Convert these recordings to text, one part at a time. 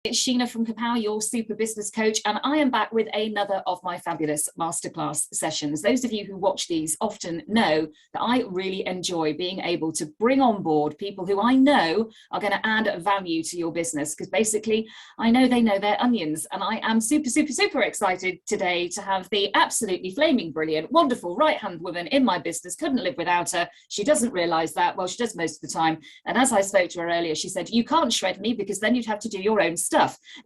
It's Sheena from KAPOW, your super business coach, and I am back with another of my fabulous masterclass sessions. Those of you who watch these often know that I really enjoy being able to bring on board people who I know are going to add value to your business, because basically I know they know their onions, and I am super excited today to have the absolutely flaming brilliant, wonderful right-hand woman in my business. Couldn't live without her. She doesn't realize that. Well, she does most of the time. And as I spoke to her earlier, she said, you can't shred me because then you'd have to do your own stuff.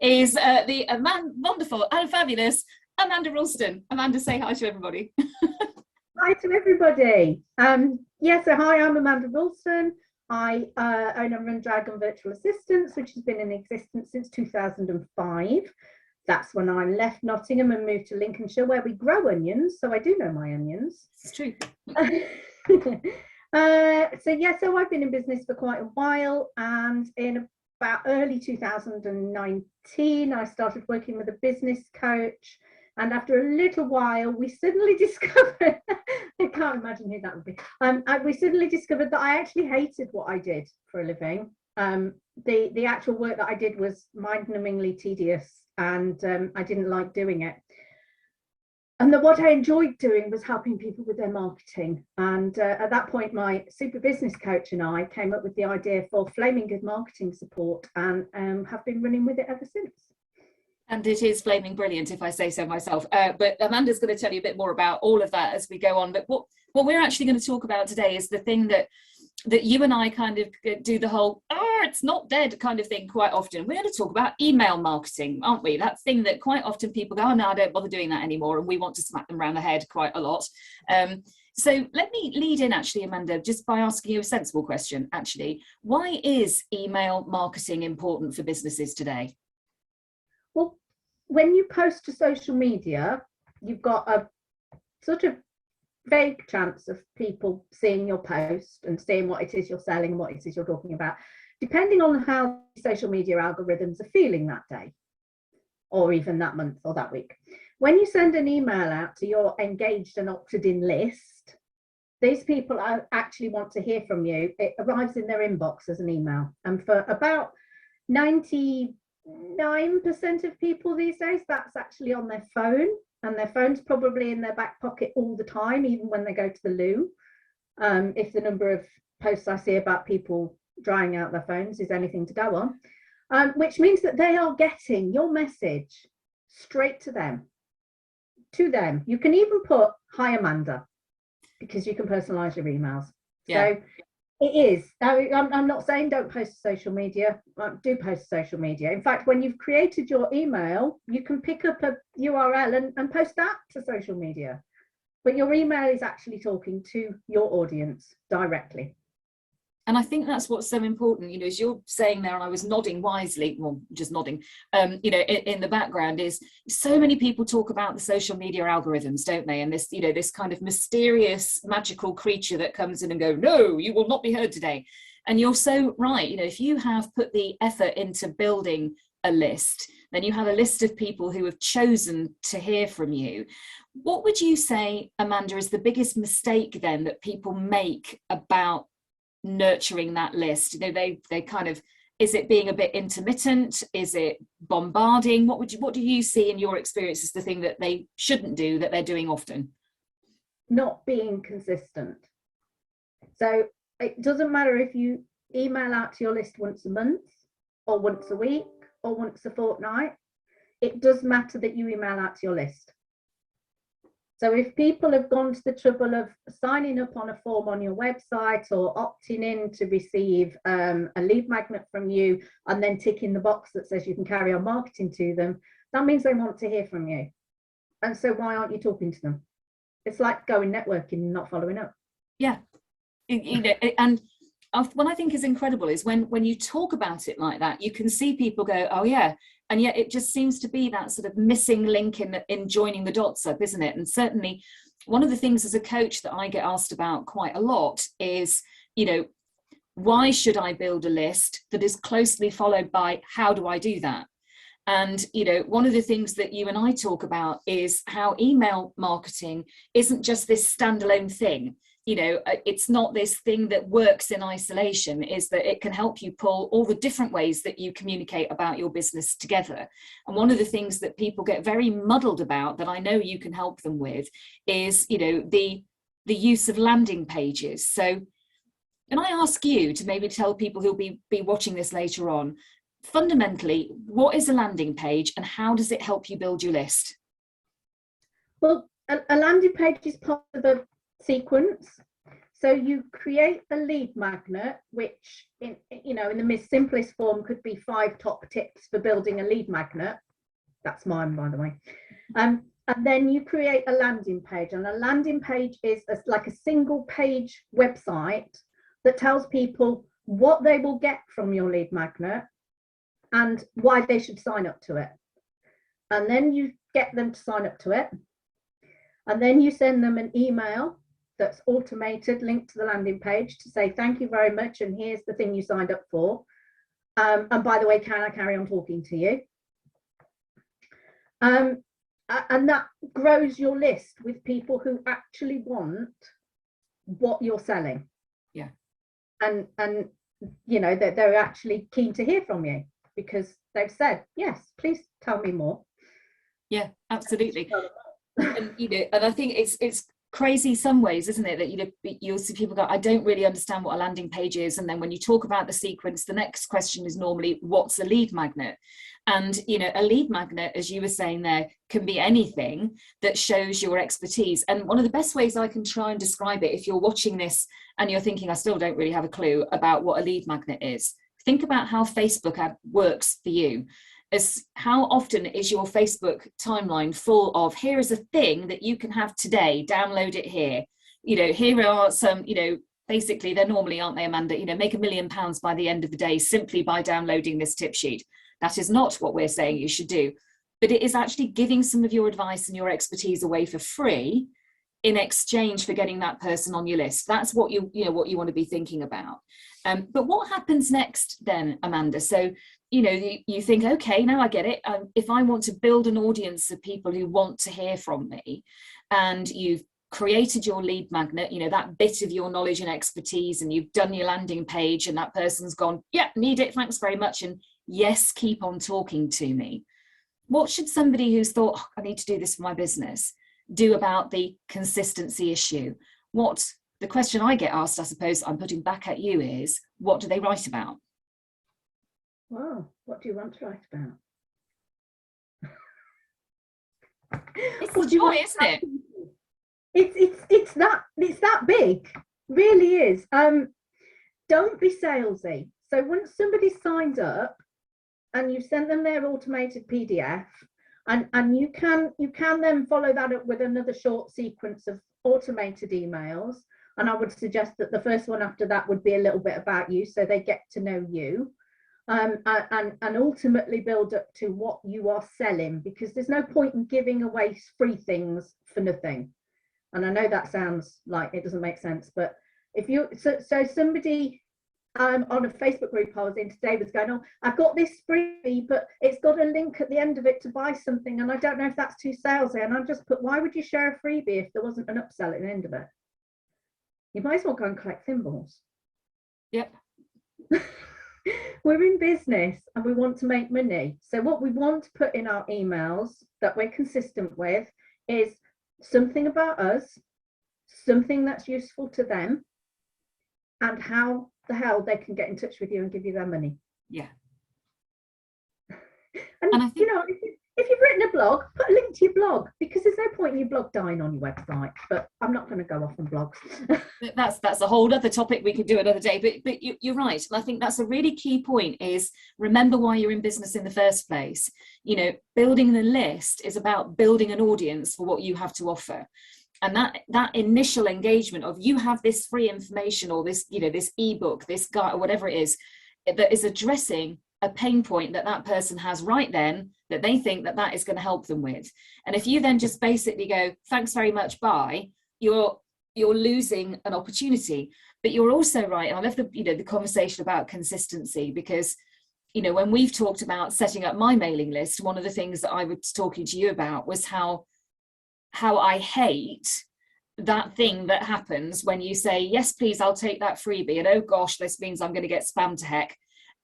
Is the wonderful and fabulous Amanda Roulstone. Amanda, say hi to everybody. Hi to everybody. So hi, I'm Amanda Roulstone. I own and run Dragon Virtual Assistants, which has been in existence since 2005. That's when I left Nottingham and moved to Lincolnshire, where we grow onions. So I do know my onions. It's true. So I've been in business for quite a while, and in about early 2019, I started working with a business coach. And after a little while, we suddenly discovered, I can't imagine who that would be. We suddenly discovered that I actually hated what I did for a living. The actual work that I did was mind-numbingly tedious, and I didn't like doing it. And what I enjoyed doing was helping people with their marketing. And at that point, my super business coach and I came up with the idea for flaming good marketing support, and have been running with it ever since. And it is flaming brilliant, if I say so myself. But Amanda's going to tell you a bit more about all of that as we go on. But what we're actually going to talk about today is the thing that you and I kind of do the whole, it's not dead kind of thing quite often. We're going to talk about email marketing, aren't we? That thing that quite often people go, oh, no, I don't bother doing that anymore. And we want to smack them around the head quite a lot. So let me lead in, actually, Amanda, just by asking you a sensible question, actually. Why is email marketing important for businesses today? Well, when you post to social media, you've got a sort of vague chance of people seeing your post and seeing what it is you're selling and what it is you're talking about, depending on how social media algorithms are feeling that day, or even that month or that week. When you send an email out to your engaged and opted-in list, these people actually want to hear from you. It arrives in their inbox as an email. And for about 99% of people these days, that's actually on their phone. And their phone's probably in their back pocket all the time, even when they go to the loo. If the number of posts I see about people drying out their phones is anything to go on, which means that they are getting your message straight to them. You can even put, hi, Amanda, because you can personalize your emails. Yeah. So it is. I'm not saying don't post to social media. Do post to social media. In fact, when you've created your email, you can pick up a URL and post that to social media. But your email is actually talking to your audience directly. And I think that's what's so important, as you're saying there, and I was nodding wisely, well, just nodding, in the background, is so many people talk about the social media algorithms, don't they? And this, this kind of mysterious, magical creature that comes in and go, no, you will not be heard today. And you're so right. If you have put the effort into building a list, then you have a list of people who have chosen to hear from you. What would you say, Amanda, is the biggest mistake then that people make about nurturing that list? They kind of, is it being a bit intermittent? Is it bombarding? What do you see in your experience as the thing that they shouldn't do that they're doing often? Not being consistent. So it doesn't matter if you email out to your list once a month or once a week or once a fortnight. It does matter that you email out to your list. So if people have gone to the trouble of signing up on a form on your website or opting in to receive a lead magnet from you and then ticking the box that says you can carry on marketing to them, that means they want to hear from you. And so why aren't you talking to them? It's like going networking and not following up. Yeah. And what I think is incredible is when you talk about it like that, you can see people go, oh yeah. And yet it just seems to be that sort of missing link in joining the dots up, isn't it? And certainly one of the things as a coach that I get asked about quite a lot is, why should I build a list that is closely followed by how do I do that? And, one of the things that you and I talk about is how email marketing isn't just this standalone thing. it's not this thing that works in isolation, is that it can help you pull all the different ways that you communicate about your business together. And one of the things that people get very muddled about, that I know you can help them with, is, the use of landing pages. So can I ask you to maybe tell people who'll be watching this later on, fundamentally, what is a landing page and how does it help you build your list? Well, a landing page is part of a sequence. So you create a lead magnet, which in the simplest form could be 5 top tips for building a lead magnet. That's mine, by the way. And then you create a landing page, and a landing page is like a single page website that tells people what they will get from your lead magnet and why they should sign up to it. And then you get them to sign up to it. And then you send them an email that's automated, linked to the landing page, to say, thank you very much, and here's the thing you signed up for. And by the way, can I carry on talking to you? And that grows your list with people who actually want what you're selling. Yeah. And that they're actually keen to hear from you because they've said, yes, please tell me more. Yeah, absolutely. And and I think it's crazy some ways, isn't it, that you'll see people go, I don't really understand what a landing page is, and then when you talk about the sequence, the next question is normally, what's a lead magnet? And a lead magnet, as you were saying there, can be anything that shows your expertise. And one of the best ways I can try and describe it, if you're watching this and you're thinking, I still don't really have a clue about what a lead magnet is, think about how Facebook ad works for you. As how often is your Facebook timeline full of, here is a thing that you can have today, download it here. Here are some, basically they're normally, aren't they, Amanda, make £1 million by the end of the day simply by downloading this tip sheet. That is not what we're saying you should do, but it is actually giving some of your advice and your expertise away for free in exchange for getting that person on your list. That's what you want to be thinking about. But what happens next then, Amanda? So, you think, okay, now I get it. If I want to build an audience of people who want to hear from me, and you've created your lead magnet, that bit of your knowledge and expertise, and you've done your landing page, and that person's gone, yeah, need it, thanks very much, and yes, keep on talking to me. What should somebody who's thought, oh, I need to do this for my business, do about the consistency issue? The question I get asked, I suppose I'm putting back at you, is what do they write about? Wow, what do you want to write about? It's a joy, isn't it? It's that big, really is. Don't be salesy. So once somebody signs up and you send them their automated PDF, and you can then follow that up with another short sequence of automated emails. And I would suggest that the first one after that would be a little bit about you, so they get to know you. And ultimately build up to what you are selling, because there's no point in giving away free things for nothing. And I know that sounds like it doesn't make sense, but if you so somebody on a Facebook group I was in today was going, oh, I've got this freebie, but it's got a link at the end of it to buy something, and I don't know if that's too salesy. And I just put, why would you share a freebie if there wasn't an upsell at the end of it? You might as well go and collect thimbles. Yep. We're in business and we want to make money. So what we want to put in our emails that we're consistent with is something about us, something that's useful to them, and how the hell they can get in touch with you and give you their money. Yeah. And I think, if you've written a blog, put a link to your blog, because there's no point in your blog dying on your website. But I'm not going to go off on blogs. That's a whole other topic we could do another day. But you're right, and I think that's a really key point. Is remember why you're in business in the first place. Building the list is about building an audience for what you have to offer. And that initial engagement of, you have this free information, or this this ebook, this guide, or whatever it is, that is addressing a pain point that person has right then, that they think that is going to help them with. And if you then just basically go, thanks very much, bye, you're losing an opportunity. But you're also right, and I love the conversation about consistency, because when we've talked about setting up my mailing list, one of the things that I was talking to you about was how I hate that thing that happens when you say, yes, please, I'll take that freebie. And oh gosh, this means I'm going to get spammed to heck.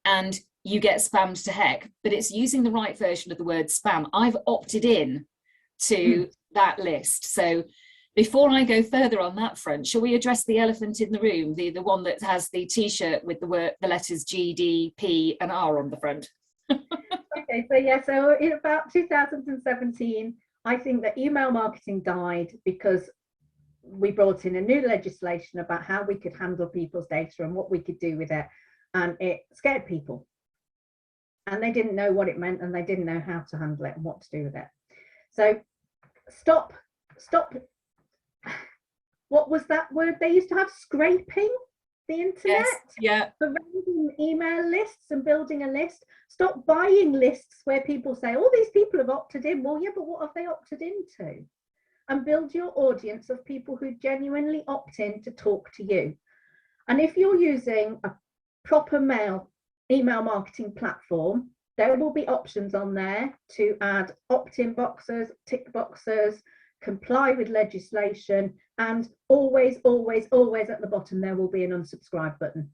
And you get spammed to heck, but it's using the right version of the word spam. I've opted in to that list. So before I go further on that front, shall we address the elephant in the room, the one that has the t-shirt with the letters G, D, P and R on the front? Okay, so yeah, so in about 2017, I think that email marketing died because we brought in a new legislation about how we could handle people's data and what we could do with it, and it scared people. And they didn't know what it meant, and they didn't know how to handle it and what to do with it. So stop. What was that word they used to have? Scraping the internet? Yes, yeah. For running email lists and building a list. Stop buying lists where people say, oh, these people have opted in. Well, yeah, but what have they opted into? And build your audience of people who genuinely opt in to talk to you. And if you're using a proper email marketing platform, there will be options on there to add opt-in boxes, tick boxes, comply with legislation, and always, always, always at the bottom there will be an unsubscribe button.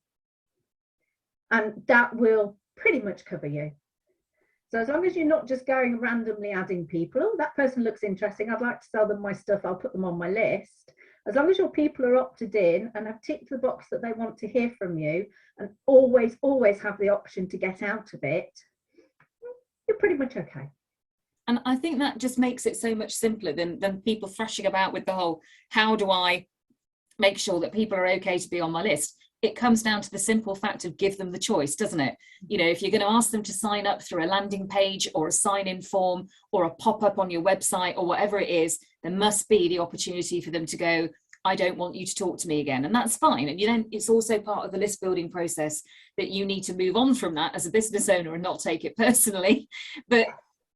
And that will pretty much cover you. So as long as you're not just going randomly adding people, oh, that person looks interesting, I'd like to sell them my stuff, I'll put them on my list. As long as your people are opted in and have ticked the box that they want to hear from you, and always, always have the option to get out of it, you're pretty much okay. And I think that just makes it so much simpler than people thrashing about with the whole, how do I make sure that people are okay to be on my list? It comes down to the simple fact of give them the choice, doesn't it? You know, if you're going to ask them to sign up through a landing page or a sign-in form or a pop-up on your website or whatever it is, there must be the opportunity for them to go, I don't want you to talk to me again. And that's fine. And then it's also part of the list building process that you need to move on from that as a business owner and not take it personally. But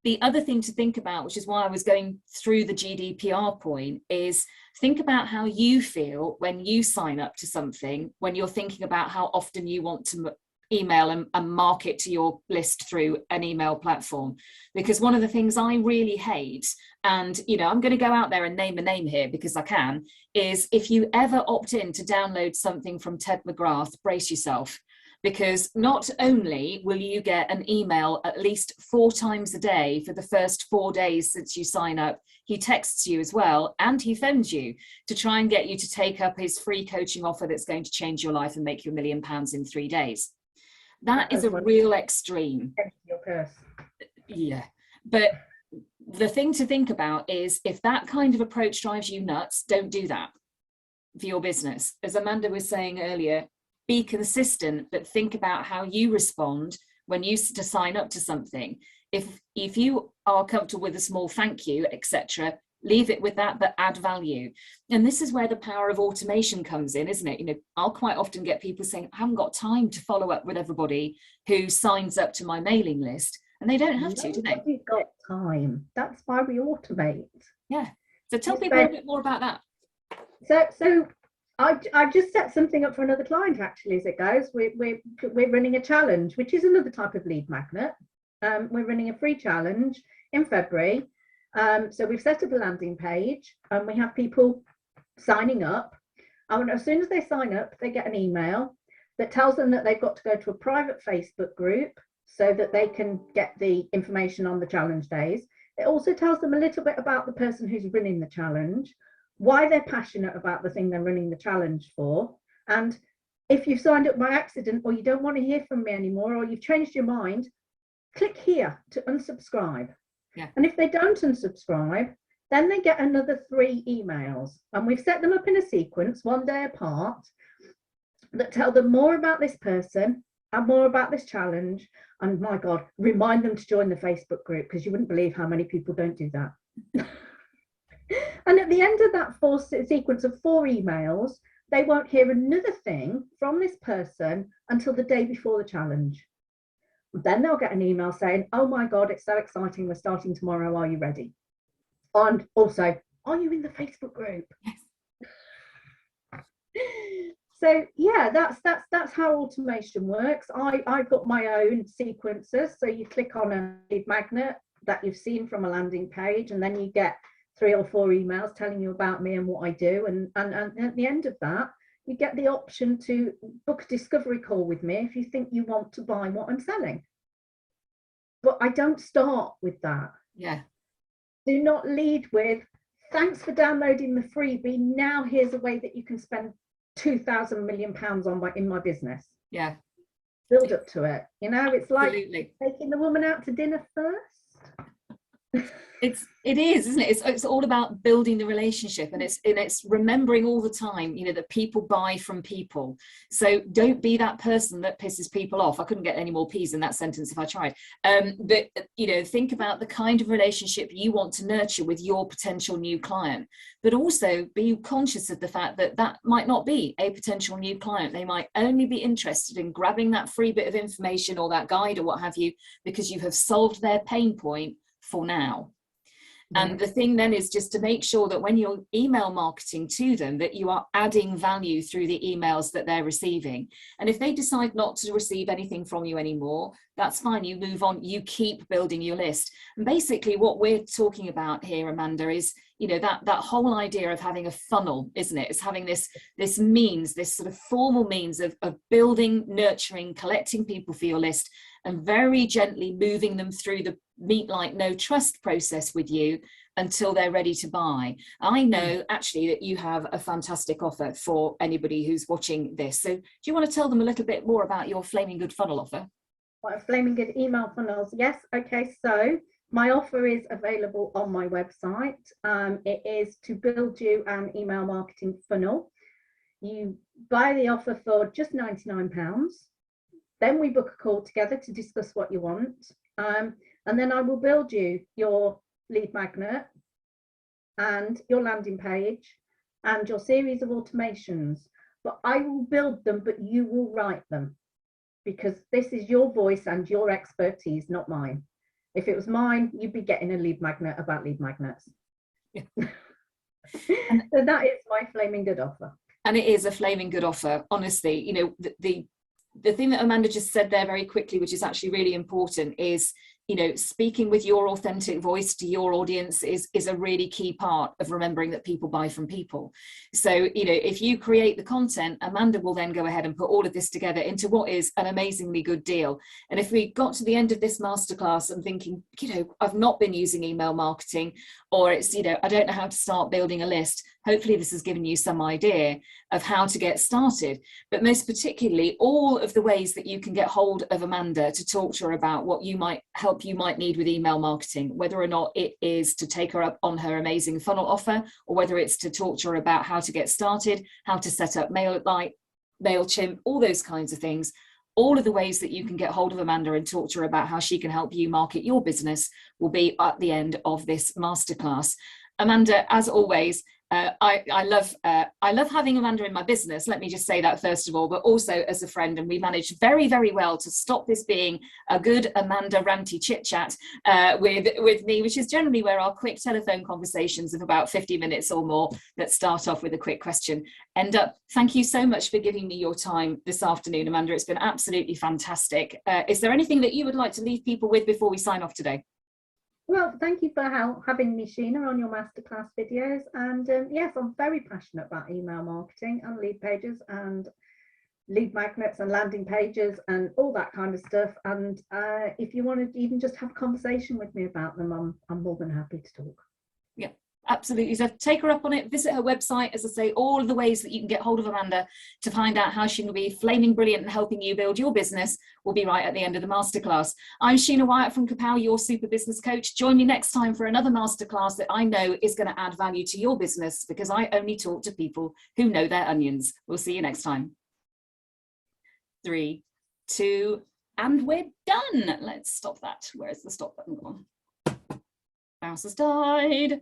the other thing to think about, which is why I was going through the GDPR point, is think about how you feel when you sign up to something, when you're thinking about how often you want to email and market to your list through an email platform. Because one of the things I really hate, and you know, I'm going to go out there and name a name here because I can, is if you ever opt in to download something from Ted McGrath, brace yourself. Because not only will you get an email at least 4 times a day for the first 4 days since you sign up, he texts you as well, and he phones you to try and get you to take up his free coaching offer that's going to change your life and make you £1 million in 3 days. That is a real extreme. Your purse. Yeah, but the thing to think about is if that kind of approach drives you nuts, don't do that for your business. As Amanda was saying earlier, be consistent, but think about how you respond when you to sign up to something. If you are comfortable with a small thank you, etc., leave it with that, but add value. And this is where the power of automation comes in, isn't it? You know, I'll quite often get people saying, I haven't got time to follow up with everybody who signs up to my mailing list. And they don't have to, do they? Nobody's got time. That's why we automate. Yeah. So tell people a bit more about that. So I've just set something up for another client, actually, as it goes. We're running a challenge, which is another type of lead magnet. We're running a free challenge in February. So we've set up a landing page and we have people signing up. And as soon as they sign up, they get an email that tells them that they've got to go to a private Facebook group so that they can get the information on the challenge days. It also tells them a little bit about the person who's running the challenge, why they're passionate about the thing they're running the challenge for. And if you've signed up by accident or you don't want to hear from me anymore, or you've changed your mind, click here to unsubscribe. Yeah. And if they don't unsubscribe, then they get another 3 emails. And we've set them up in a sequence, 1 day apart, that tell them more about this person and more about this challenge. And my God, remind them to join the Facebook group, because you wouldn't believe how many people don't do that. And at the end of that sequence of 4 emails, they won't hear another thing from this person until the day before the challenge. Then they'll get an email saying, oh my God, it's so exciting, we're starting tomorrow, are you ready? And also, are you in the Facebook group? So yeah, that's how automation works. I've got my own sequences. So you click on a lead magnet that you've seen from a landing page, and then you get 3 or 4 emails telling you about me and what I do. And at the end of that, you get the option to book a discovery call with me if you think you want to buy what I'm selling. But I don't start with that. Yeah. Do not lead with, thanks for downloading the freebie. Now here's a way that you can spend 2,000 million pounds in my business. Yeah. Build up to it. You know, it's like Absolutely. taking the woman out to dinner first. It is, isn't it? It's all about building the relationship, and it's remembering all the time, you know, that people buy from people. So don't be that person that pisses people off. I couldn't get any more P's in that sentence if I tried. But you know, think about the kind of relationship you want to nurture with your potential new client, but also be conscious of the fact that that might not be a potential new client. They might only be interested in grabbing that free bit of information or that guide or what have you, because you have solved their pain point for now. And the thing then is just to make sure that when you're email marketing to them, that you are adding value through the emails that they're receiving. And if they decide not to receive anything from you anymore, that's fine. You move on, you keep building your list. And basically what we're talking about here, Amanda, is, you know, that whole idea of having a funnel, isn't it? It's having this means, this sort of formal means of building, nurturing, collecting people for your list, and very gently moving them through the meet, like, no trust process with you until they're ready to buy. I know actually that you have a fantastic offer for anybody who's watching this. So do you want to tell them a little bit more about your Flaming Good funnel offer? What, Flaming Good email funnels? Yes. Okay. So my offer is available on my website. It is to build you an email marketing funnel. You buy the offer for just £99. Then we book a call together to discuss what you want. And then I will build you your lead magnet and your landing page and your series of automations. But I will build them, but you will write them, because this is your voice and your expertise, not mine. If it was mine, you'd be getting a lead magnet about lead magnets. Yeah. So that is my Flaming Good offer. And it is a Flaming Good offer, honestly. You know, the thing that Amanda just said there very quickly, which is actually really important, is, you know, speaking with your authentic voice to your audience is a really key part of remembering that people buy from people. So, you know, if you create the content, Amanda will then go ahead and put all of this together into what is an amazingly good deal. And if we got to the end of this masterclass and thinking, you know, I've not been using email marketing, or it's, you know, I don't know how to start building a list, hopefully this has given you some idea of how to get started. But most particularly, all of the ways that you can get hold of Amanda to talk to her about what you might need with email marketing, whether or not it is to take her up on her amazing funnel offer, or whether it's to talk to her about how to get started, how to set up MailChimp, all those kinds of things. All of the ways that you can get hold of Amanda and talk to her about how she can help you market your business will be at the end of this masterclass. Amanda, as always, I love having Amanda in my business. Let me just say that first of all, but also as a friend. And we managed very, very well to stop this being a good Amanda ranty chit chat with me, which is generally where our quick telephone conversations of about 50 minutes or more that start off with a quick question end up. Thank you so much for giving me your time this afternoon, Amanda. It's been absolutely fantastic. Is there anything that you would like to leave people with before we sign off today? Well, thank you for having me, Sheena, on your masterclass videos. And yes, I'm very passionate about email marketing and lead pages and lead magnets and landing pages and all that kind of stuff. And if you want to even just have a conversation with me about them, I'm more than happy to talk. Yeah. Absolutely. So take her up on it, visit her website. As I say, all of the ways that you can get hold of Amanda to find out how she can be flaming brilliant and helping you build your business will be right at the end of the masterclass. I'm Sheena Wyatt from KAPOW, your super business coach. Join me next time for another masterclass that I know is going to add value to your business, because I only talk to people who know their onions. We'll see you next time. 3, 2, and we're done. Let's stop that. Where's the stop button gone? Mouse has died.